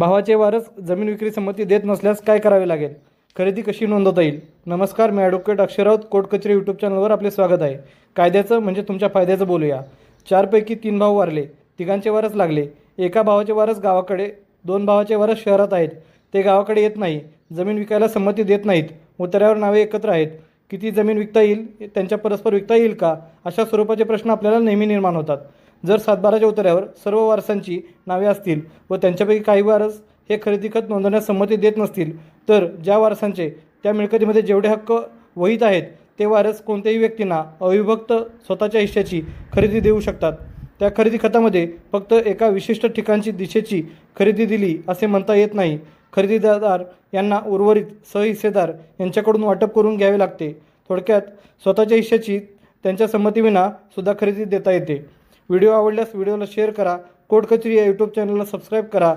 भावाचे वारस जमीन विक्री संमती देत नसल्यास काय करावे लागेल? खरेदी कशी नोंदवता येईल? नमस्कार, मी ॲडव्होकेट अक्षय राऊत, कोर्ट कचेरी यूट्यूब चॅनलवर आपले स्वागत आहे. कायद्याचं म्हणजे तुमच्या फायद्याचं बोलूया. 4पैकी 3 भाऊ वारले, तिघांचे वारस लागले. एका भावाचे वारस गावाकडे, 2 भावाचे वारस शहरात आहेत. ते गावाकडे येत नाही, जमीन विकायला संमती देत नाहीत. उतार्यावर नावे एकत्र आहेत. किती जमीन विकता येईल, त्यांच्या परस्पर विकता येईल का, अशा स्वरूपाचे प्रश्न आपल्याला नेहमी निर्माण होतात. जर 7/12च्या उतार्यावर सर्व वारसांची नावे असतील व त्यांच्यापैकी काही वारस हे खरेदी खत नोंदवण्यास संमती देत नसतील, तर ज्या वारसांचे त्या मिळकतीमध्ये जेवढे हक्क वहीत आहेत ते वारस कोणत्याही व्यक्तींना अविभक्त स्वतःच्या हिश्श्याची खरेदी देऊ शकतात. त्या खरेदी खतामध्ये फक्त एका विशिष्ट ठिकाणची दिशेची खरेदी दिली असे म्हणता येत नाही. खरेदीदार यांना उर्वरित सहहिस्सेदार यांच्याकडून वाटप करून घ्यावे लागते. थोडक्यात स्वतःच्या हिश्श्याची त्यांच्या संमतीविना सुद्धा खरेदी देता येते. व्हिडिओ आवडल्यास व्हिडिओला शेअर करा. कोर्ट कचेरी या यूट्यूब चॅनलला सबस्क्राईब करा.